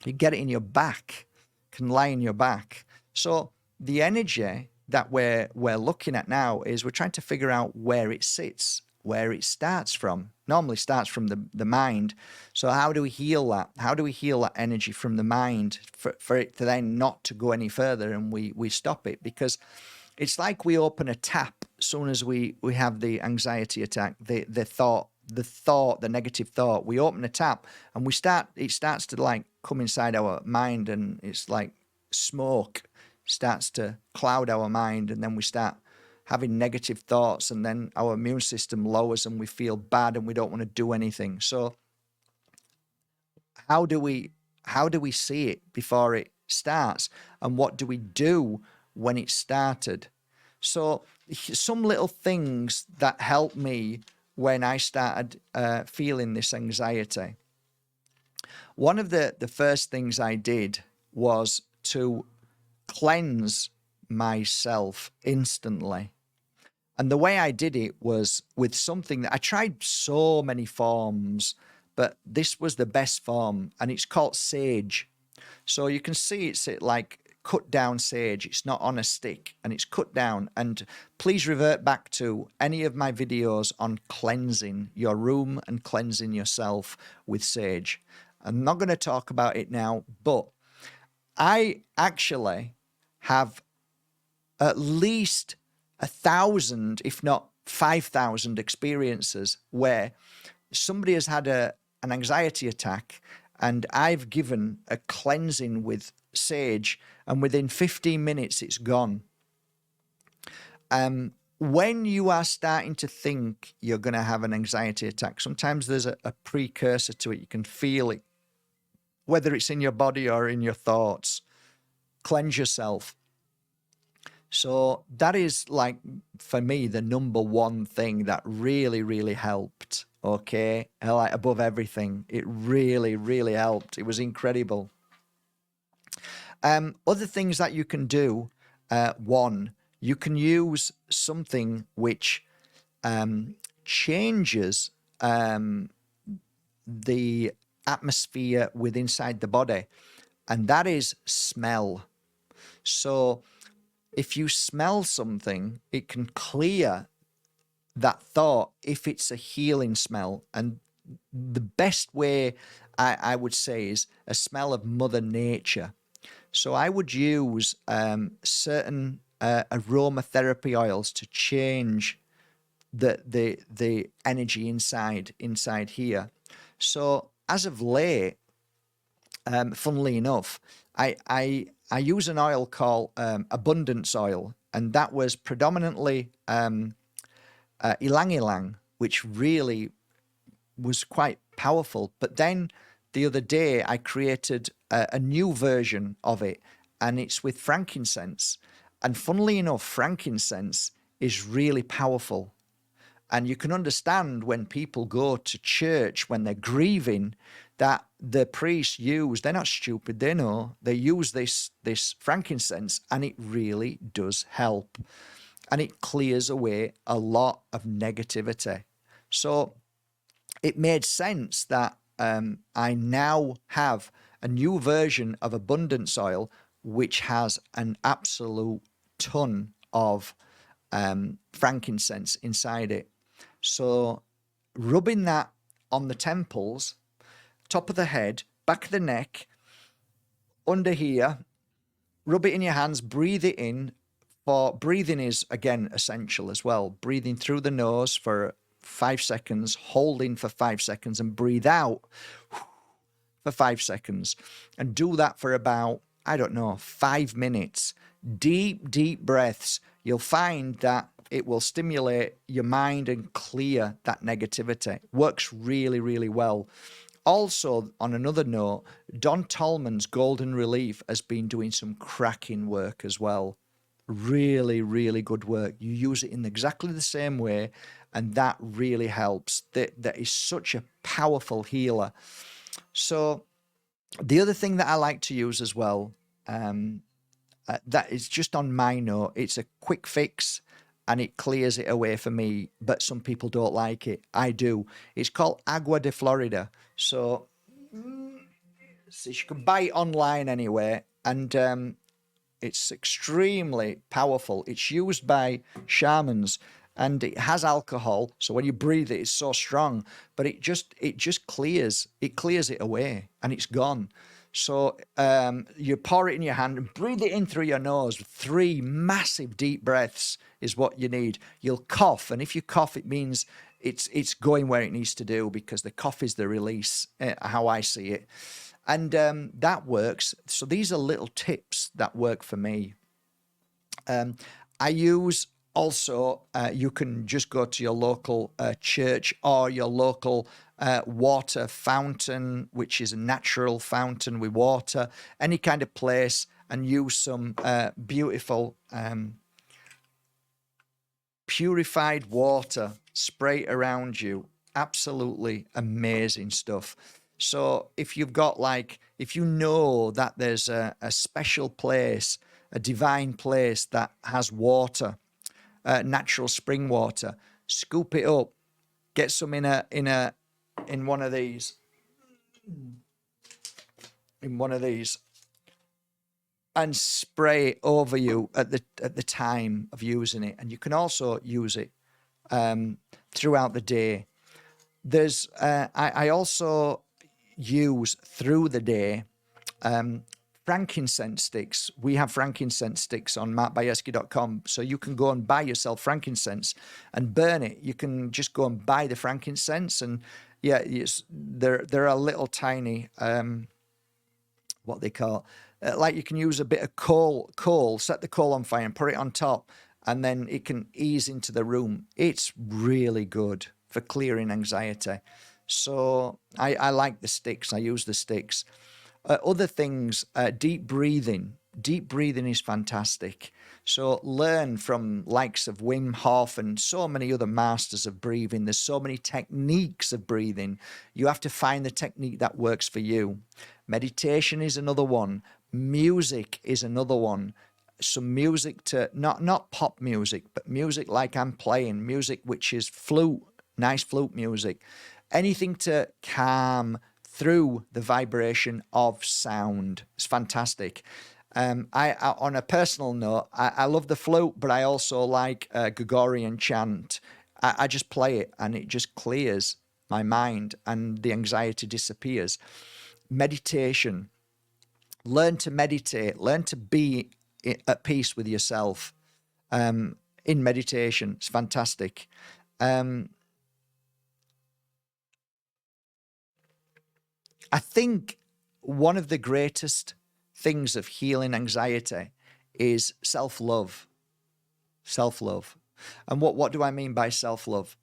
You get it in your back, can lie in your back. So the energy that we're looking at now is we're trying to figure out where it sits, where it starts from. Normally starts from the mind. So how do we heal that? How do we heal that energy from the mind for it to then not to go any further, and we stop it? Because it's like we open a tap as soon as we have the anxiety attack, the negative thought. We open a tap, and it starts to like come inside our mind, and it's like smoke starts to cloud our mind, and then we start having negative thoughts, and then our immune system lowers, and we feel bad, and we don't want to do anything. So how do we see it before it starts, and what do we do when it started? So some little things that helped me when I started feeling this anxiety. One of the first things I did was to cleanse myself instantly. And the way I did it was with something that I tried so many forms, but this was the best form, and it's called sage. So you can see it's like cut down sage. It's not on a stick, and it's cut down. And please revert back to any of my videos on cleansing your room and cleansing yourself with sage. I'm not going to talk about it now, but I actually have at least 1,000, if not 5,000 experiences where somebody has had an anxiety attack, and I've given a cleansing with sage, and within 15 minutes it's gone. When you are starting to think you're going to have an anxiety attack, sometimes there's a precursor to it. You can feel it, whether it's in your body or in your thoughts. Cleanse yourself. So that is, like, for me, the number one thing that really, really helped. Okay. Like above everything. It really, really helped. It was incredible. Other things that you can do. One, you can use something which changes the atmosphere within inside the body, and that is smell. So if you smell something, it can clear that thought if it's a healing smell. And the best way I would say is a smell of Mother Nature. So I would use certain aromatherapy oils to change the energy inside here. So as of late, funnily enough, I use an oil called abundance oil, and that was predominantly ylang ylang, which really was quite powerful. But then the other day I created a new version of it, and it's with frankincense. And funnily enough, frankincense is really powerful. And you can understand when people go to church, when they're grieving, that the priests use, they're not stupid, they know, they use this frankincense, and it really does help. And it clears away a lot of negativity. So it made sense that I now have a new version of abundance oil, which has an absolute ton of frankincense inside it. So rubbing that on the temples, top of the head, back of the neck, under here, rub it in your hands, breathe it in. For breathing is, again, essential as well. Breathing through the nose for 5 seconds, holding for 5 seconds, and breathe out for 5 seconds. And do that for about, I don't know, 5 minutes. Deep, deep breaths. You'll find that it will stimulate your mind and clear that negativity. Works really, really well. Also, on another note, Don Tolman's Golden Relief has been doing some cracking work as well. Really, really good work. You use it in exactly the same way, and that really helps. That is such a powerful healer. So the other thing that I like to use as well, that is just on my note, it's a quick fix and it clears it away for me, but some people don't like it. I do. It's called Agua de Florida. So you can buy it online anywhere, and it's extremely powerful. It's used by shamans, and it has alcohol. So when you breathe it, it's so strong, but it just clears it away, and it's gone. So you pour it in your hand and breathe it in through your nose. 3 massive deep breaths is what you need. You'll cough, and if you cough, it means it's going where it needs to do, because the cough is the release, how I see it. And that works. So these are little tips that work for me. I use also, you can just go to your local church or your local water fountain, which is a natural fountain with water, any kind of place, and use some beautiful purified water, spray it around you. Absolutely amazing stuff. So if you've got if you know that there's a special place, a divine place that has water, natural spring water, scoop it up, get some in one of these, and spray it over you at the time of using it. And you can also use it throughout the day. There's I also use through the day frankincense sticks. We have frankincense sticks on bajerski.com, so you can go and buy yourself frankincense and burn it. You can just go and buy the frankincense, and yeah, they're a little tiny what they call like you can use a bit of coal, set the coal on fire and put it on top, and then it can ease into the room. It's really good for clearing anxiety. So I like the sticks. I use the sticks. Other things, deep breathing. Deep breathing is fantastic. So learn from likes of Wim Hof and so many other masters of breathing. There's so many techniques of breathing. You have to find the technique that works for you. Meditation is another one. Music is another one. Some music to, not pop music, but music like I'm playing, music which is flute, nice flute music. Anything to calm through the vibration of sound. It's fantastic. I on a personal note, I love the flute, but I also like Gregorian chant. I just play it and it just clears my mind and the anxiety disappears. Meditation. Learn to meditate. Learn to be at peace with yourself in meditation. It's fantastic. I think one of the greatest things of healing anxiety is self-love. Self-love. And what do I mean by self-love?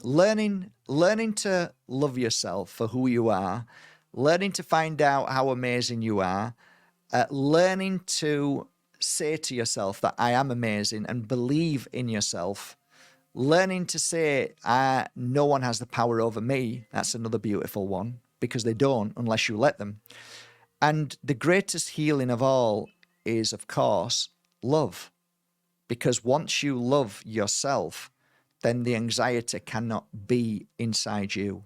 Learning to love yourself for who you are, learning to find out how amazing you are, learning to say to yourself that I am amazing and believe in yourself, learning to say no one has the power over me. That's another beautiful one, because they don't unless you let them. And the greatest healing of all is, of course, love. Because once you love yourself, then the anxiety cannot be inside you.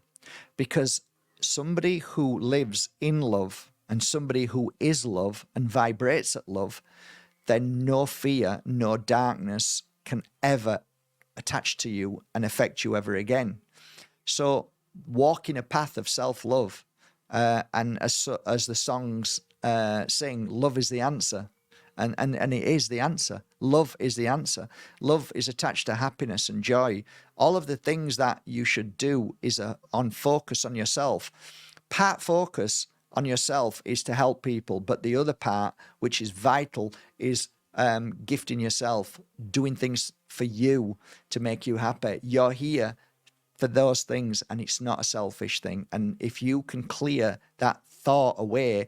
Because somebody who lives in love and somebody who is love and vibrates at love, then no fear, no darkness can ever attach to you and affect you ever again. So walking a path of self-love, and as the songs sing, love is the answer. And it is the answer. Love is the answer. Love is attached to happiness and joy. All of the things that you should do is on focus on yourself. Part focus on yourself is to help people, but the other part, which is vital, is gifting yourself, doing things for you to make you happy. You're here for those things, and it's not a selfish thing. And if you can clear that thought away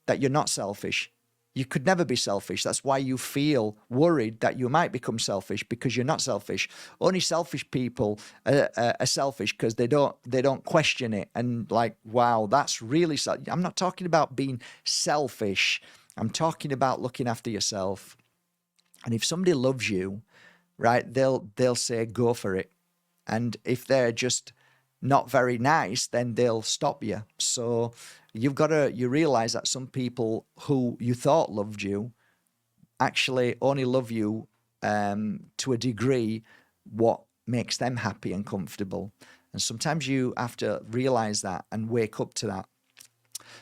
that you're not selfish, you could never be selfish. That's why you feel worried that you might become selfish, because you're not selfish. Only selfish people are selfish because they don't question it and like, wow, that's really. I'm not talking about being selfish. I'm talking about looking after yourself. And if somebody loves you, right, they'll say go for it. And if they're just not very nice, then they'll stop you. So you realize that some people who you thought loved you actually only love you to a degree what makes them happy and comfortable. And sometimes you have to realize that and wake up to that.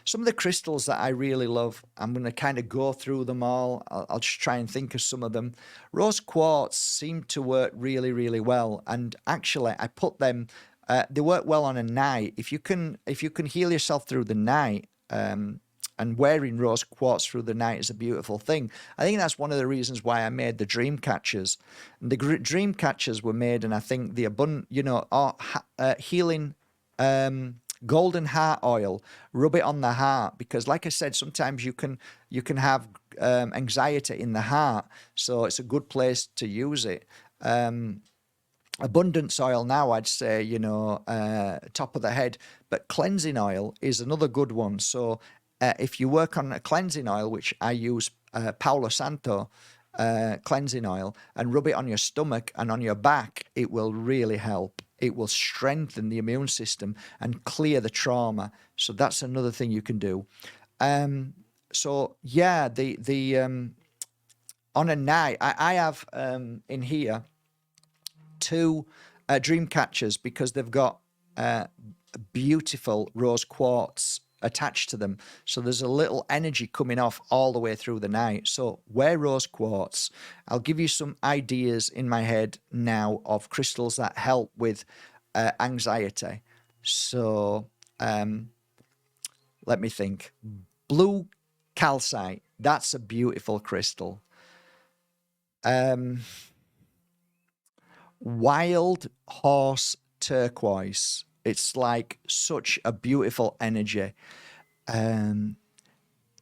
Some of the crystals that I really love, I'm going to kind of go through them all. I'll just try and think of some of them. Rose quartz seem to work really, really well. And actually, I put them, they work well on a night. If you can heal yourself through the night, and wearing rose quartz through the night is a beautiful thing. I think that's one of the reasons why I made the dream catchers. And the dream catchers were made, and I think the healing golden heart oil, rub it on the heart, because like I said, sometimes you can have anxiety in the heart, so it's a good place to use it. Abundance oil now, I'd say, top of the head, but cleansing oil is another good one. So if you work on a cleansing oil, which I use Palo Santo cleansing oil, and rub it on your stomach and on your back, it will really help. It will strengthen the immune system and clear the trauma. So that's another thing you can do. So yeah, on a night, I have in here 2 dream catchers, because they've got beautiful rose quartz attached to them. So there's a little energy coming off all the way through the night. So wear rose quartz. I'll give you some ideas in my head now of crystals that help with anxiety. So let me think. Blue calcite. That's a beautiful crystal. Wild horse turquoise. It's like such a beautiful energy.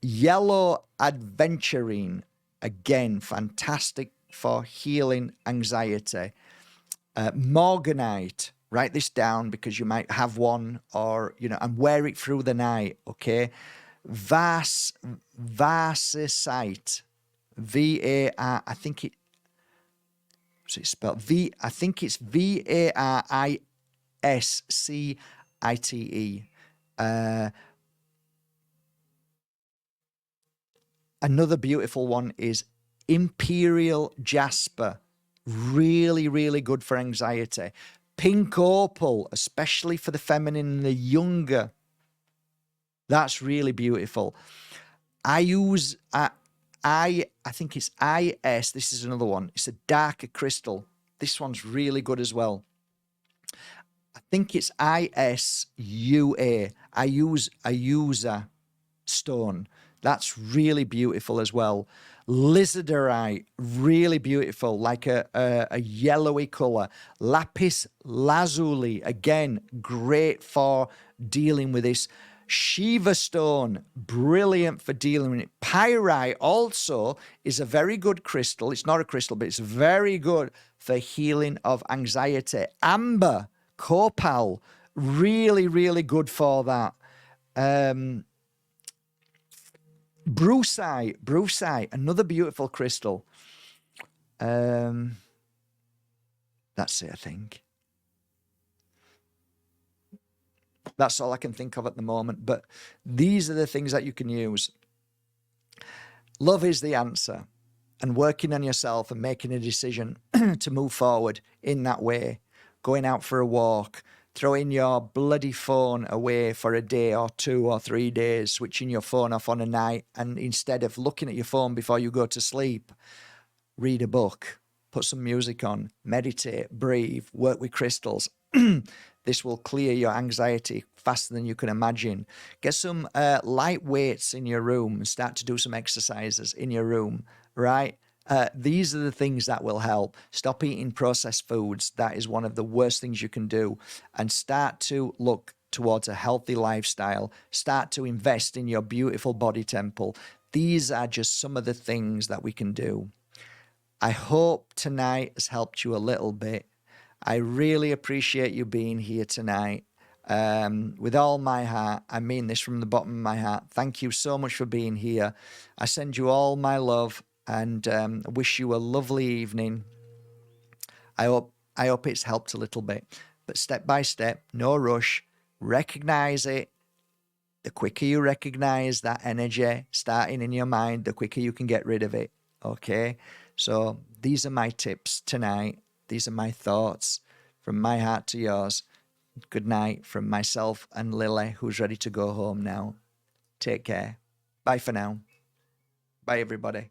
Yellow adventurine, again, fantastic for healing anxiety. Morganite, write this down because you might have one, or, and wear it through the night, okay? Vasicite, V-A-R, I think it's spelled I think it's VARISCITE. Another beautiful one is Imperial Jasper. Really, really good for anxiety. Pink opal, especially for the feminine and the younger. That's really beautiful. I use, I think it's IS. This is another one. It's a darker crystal. This one's really good as well. I think it's ISUA. I use a user stone. That's really beautiful as well. Lizardite, really beautiful, like a yellowy color. Lapis lazuli, again, great for dealing with this. Shiva stone, brilliant for dealing with it. Pyrite also is a very good crystal. It's not a crystal, but it's very good for healing of anxiety. Amber, copal, really, really good for that. Brucite, another beautiful crystal. That's it, I think. That's all I can think of at the moment. But these are the things that you can use. Love is the answer. And working on yourself and making a decision to move forward in that way. Going out for a walk. Throwing your bloody phone away for a day or 2 or 3 days. Switching your phone off on a night. And instead of looking at your phone before you go to sleep, read a book. Put some music on. Meditate. Breathe. Work with crystals. This will clear your anxiety faster than you can imagine. Get some light weights in your room and start to do some exercises in your room, right? These are the things that will help. Stop eating processed foods. That is one of the worst things you can do. And start to look towards a healthy lifestyle. Start to invest in your beautiful body temple. These are just some of the things that we can do. I hope tonight has helped you a little bit. I really appreciate you being here tonight. With all my heart, I mean this from the bottom of my heart. Thank you so much for being here. I send you all my love and wish you a lovely evening. I hope it's helped a little bit. But step by step, no rush. Recognize it. The quicker you recognize that energy starting in your mind, the quicker you can get rid of it. Okay? So these are my tips tonight. These are my thoughts from my heart to yours. Good night from myself and Lily, who's ready to go home now. Take care. Bye for now. Bye, everybody.